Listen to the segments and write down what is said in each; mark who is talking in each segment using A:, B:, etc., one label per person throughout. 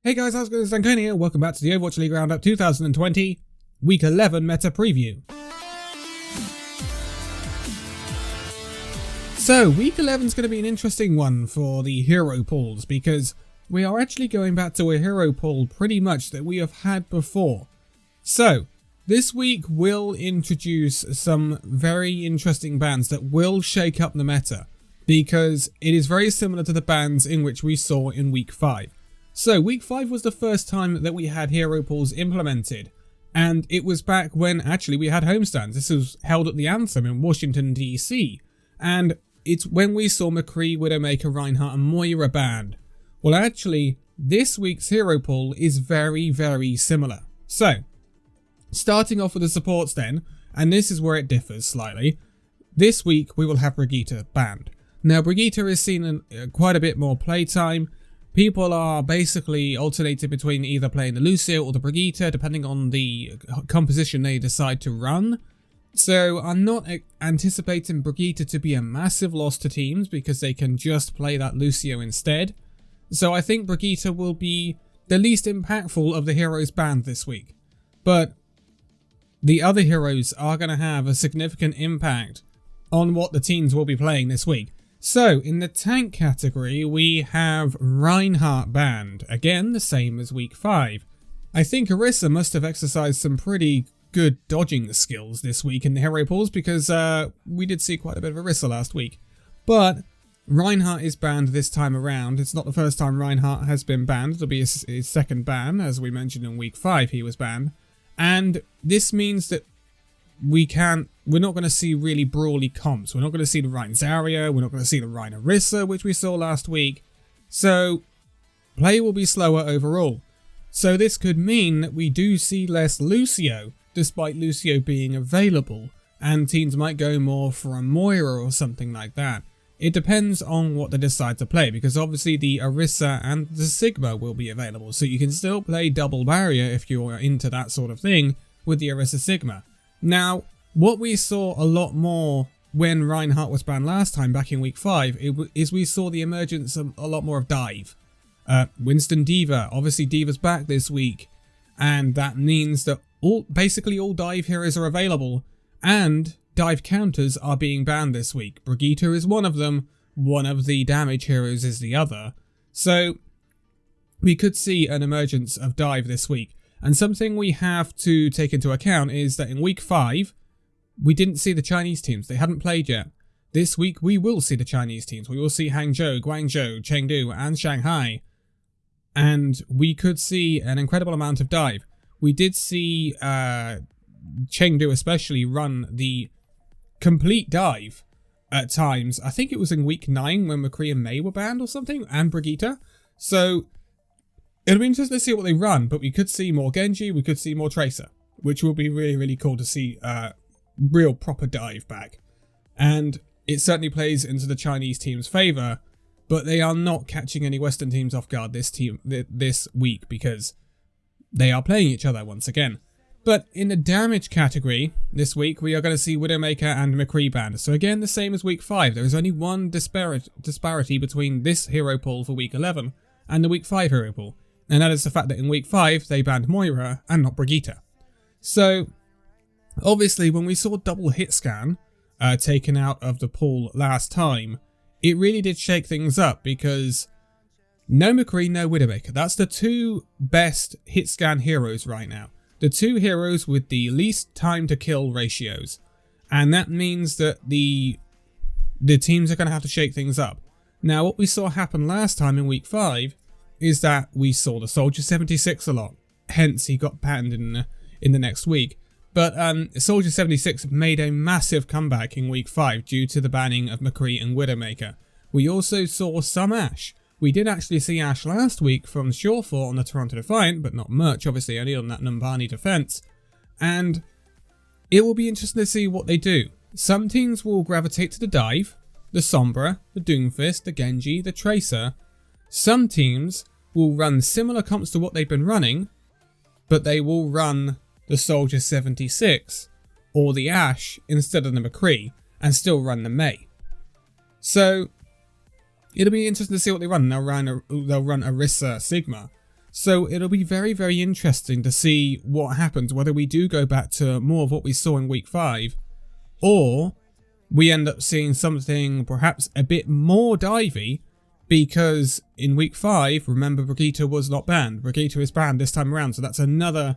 A: Hey guys, how's it going? It's Danconia. Welcome back to the Overwatch League Roundup 2020 Week 11 Meta Preview. So, Week 11 is going to be an interesting one for the hero pools because we are actually going back to a hero pool pretty much that we have had before. So, this week will introduce some very interesting bans that will shake up the meta because it is very similar to the bans in which we saw in Week 5. So, Week 5 was the first time that we had hero pools implemented, and it was back when actually we had homestands. This was held at the Anthem in Washington, DC, and it's when we saw McCree, Widowmaker, Reinhardt and Moira banned. Well, actually, this week's hero pool is very, very similar. So, starting off with the supports then, and this is where it differs slightly, this week we will have Brigitte banned. Now, Brigitte has seen quite a bit more playtime. People are basically alternating between either playing the Lucio or the Brigitte, depending on the composition they decide to run. So I'm not anticipating Brigitte to be a massive loss to teams because they can just play that Lucio instead. So I think Brigitte will be the least impactful of the heroes banned this week. But the other heroes are going to have a significant impact on what the teams will be playing this week. So, in the tank category, we have Reinhardt banned. Again, the same as Week 5. I think Orisa must have exercised some pretty good dodging skills this week in the hero pools because we did see quite a bit of Orisa last week. But Reinhardt is banned this time around. It's not the first time Reinhardt has been banned. It'll be his second ban. As we mentioned in Week 5, he was banned. And this means that we're not going to see really brawly comps. We're not going to see the Rein Zarya, we're not going to see the Rein Orisa, which we saw last week. So, play will be slower overall. So this could mean that we do see less Lucio, despite Lucio being available, and teams might go more for a Moira or something like that. It depends on what they decide to play, because obviously the Orisa and the Sigma will be available, so you can still play double barrier if you're into that sort of thing with the Orisa Sigma. Now, what we saw a lot more when Reinhardt was banned last time back in Week 5 is we saw the emergence of a lot more of dive. Winston D.Va, obviously D.Va's back this week, and that means that basically all dive heroes are available, and dive counters are being banned this week. Brigitte is one of them, one of the damage heroes is the other. So, we could see an emergence of dive this week. And something we have to take into account is that in Week 5, we didn't see the Chinese teams. They hadn't played yet. This week, we will see the Chinese teams. We will see Hangzhou, Guangzhou, Chengdu, and Shanghai. And we could see an incredible amount of dive. We did see Chengdu especially run the complete dive at times. I think it was in Week 9 when McCree and Mei were banned or something, and Brigitte. So it'll be interesting to see what they run, but we could see more Genji, we could see more Tracer, which will be really, really cool to see real proper dive back. And it certainly plays into the Chinese team's favour, but they are not catching any Western teams off guard this week because they are playing each other once again. But in the damage category, this week, we are going to see Widowmaker and McCree banned. So again, the same as Week 5. There is only one disparity between this hero pool for Week 11 and the Week 5 hero pool. And that is the fact that in Week 5, they banned Moira and not Brigitte. So, obviously, when we saw double Hitscan taken out of the pool last time, it really did shake things up because no McCree, no Widowmaker. That's the two best Hitscan heroes right now. The two heroes with the least time to kill ratios. And that means that the teams are going to have to shake things up. Now, what we saw happen last time in Week 5 is that we saw the Soldier 76 a lot. Hence, he got banned in the next week. But Soldier 76 made a massive comeback in Week 5 due to the banning of McCree and Widowmaker. We also saw some Ashe. We did actually see Ashe last week from Surefort on the Toronto Defiant, but not much, obviously, only on that Numbani defense. And it will be interesting to see what they do. Some teams will gravitate to the Dive, the Sombra, the Doomfist, the Genji, the Tracer. Some teams will run similar comps to what they've been running, but they will run the Soldier 76 or the Ashe instead of the McCree and still run the Mei. So it'll be interesting to see what they run. They'll run Orisa Sigma. So it'll be very, very interesting to see what happens, whether we do go back to more of what we saw in week 5, or we end up seeing something perhaps a bit more divey, because in week 5, remember, Brigitte was not banned. Brigitte is banned this time around, so that's another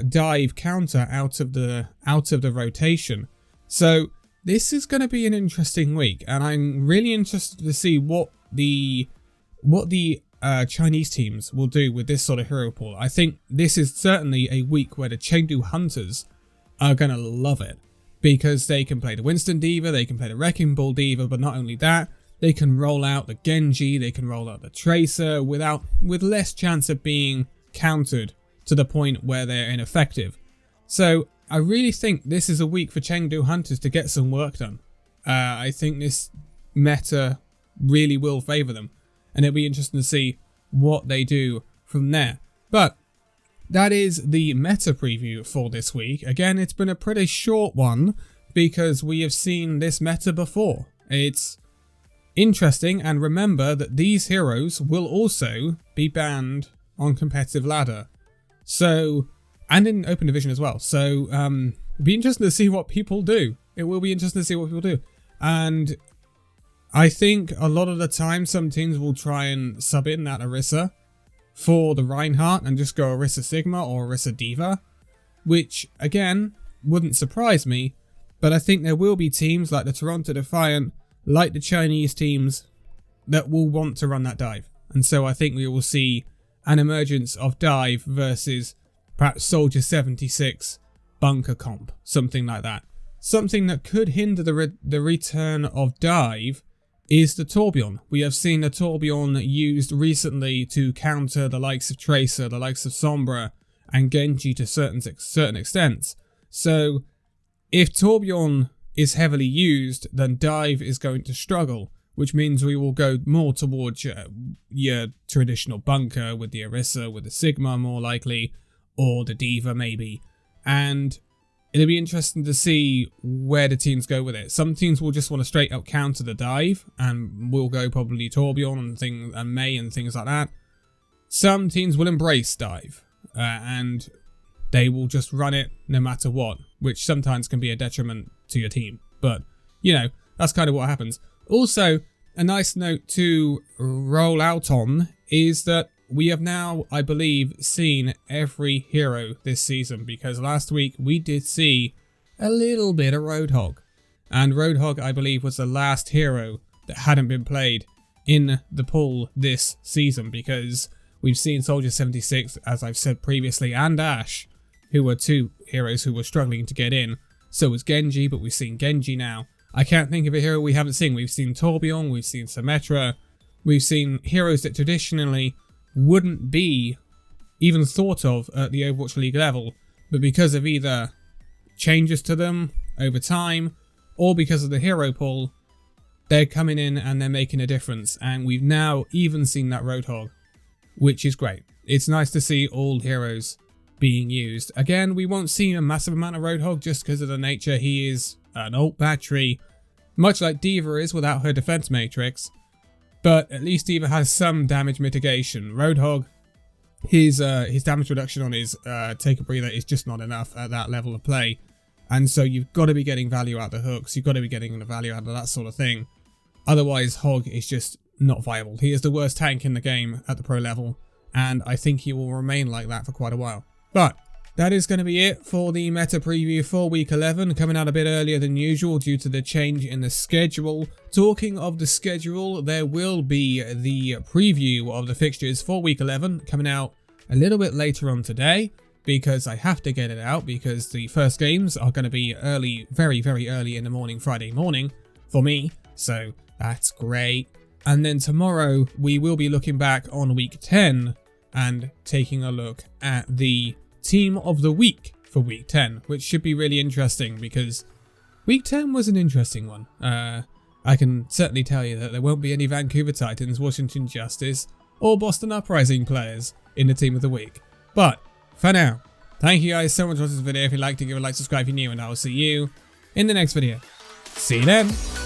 A: dive counter out of the rotation. So this is going to be an interesting week, and I'm really interested to see what the Chinese teams will do with this sort of hero pool. I think this is certainly a week where the Chengdu Hunters are going to love it, because they can play the Winston D.Va, they can play the Wrecking Ball D.Va, but not only that, they can roll out the Genji, they can roll out the Tracer with less chance of being countered to the point where they're ineffective. So I really think this is a week for Chengdu Hunters to get some work done. I think this meta really will favour them, and it'll be interesting to see what they do from there. But that is the meta preview for this week. Again, it's been a pretty short one because we have seen this meta before. It's interesting, and remember that these heroes will also be banned on competitive ladder. So, and in open division as well. So, it'll be interesting to see what people do. It will be interesting to see what people do. And I think a lot of the time some teams will try and sub in that Orisa for the Reinhardt and just go Orisa Sigma or Orisa D.Va, which again wouldn't surprise me, but I think there will be teams like the Toronto Defiant, like the Chinese teams, that will want to run that dive. And so I think we will see an emergence of dive versus perhaps Soldier 76 bunker comp, something like that. Something that could hinder the return of dive is the Torbjorn. We have seen the Torbjorn used recently to counter the likes of Tracer, the likes of Sombra, and Genji to certain extents. So if Torbjorn is heavily used, then dive is going to struggle, which means we will go more towards your traditional bunker with the Orisa, with the Sigma more likely, or the D.Va maybe. And it'll be interesting to see where the teams go with it. Some teams will just want to straight up counter the dive, and will go probably Torbjorn and Mei and things like that. Some teams will embrace dive, and they will just run it no matter what, which sometimes can be a detriment to your team. But, you know, that's kind of what happens. Also, a nice note to roll out on is that we have now, I believe, seen every hero this season, because last week we did see a little bit of Roadhog. And Roadhog, I believe, was the last hero that hadn't been played in the pool this season, because we've seen Soldier 76, as I've said previously, and Ashe, who were two heroes who were struggling to get in. So was Genji, but we've seen Genji now. I can't think of a hero we haven't seen. We've seen Torbjorn, we've seen Symmetra, we've seen heroes that traditionally wouldn't be even thought of at the Overwatch League level, but because of either changes to them over time, or because of the hero pool, they're coming in and they're making a difference. And we've now even seen that Roadhog, which is great. It's nice to see all heroes being used. Again, we won't see a massive amount of Roadhog just because of the nature. He is an ult battery, much like D.Va is without her defense matrix, but at least D.Va has some damage mitigation. Roadhog, his damage reduction on his take a breather is just not enough at that level of play, and so you've got to be getting value out of the hooks, you've got to be getting the value out of that sort of thing. Otherwise, Hog is just not viable. He is the worst tank in the game at the pro level, and I think he will remain like that for quite a while. But that is going to be it for the meta preview for week 11, coming out a bit earlier than usual due to the change in the schedule. Talking of the schedule, there will be the preview of the fixtures for week 11 coming out a little bit later on today, because I have to get it out, because the first games are going to be early, very, very early in the morning, Friday morning for me, so that's great. And then tomorrow we will be looking back on week 10 and taking a look at the team of the week for week 10, which should be really interesting, because week 10 was an interesting one. I can certainly tell you that there won't be any Vancouver Titans, Washington Justice, or Boston Uprising players in the team of the week. But for now, thank you guys so much for watching this video. If you liked it, give a like, subscribe if you're new, and I will see you in the next video. See you then.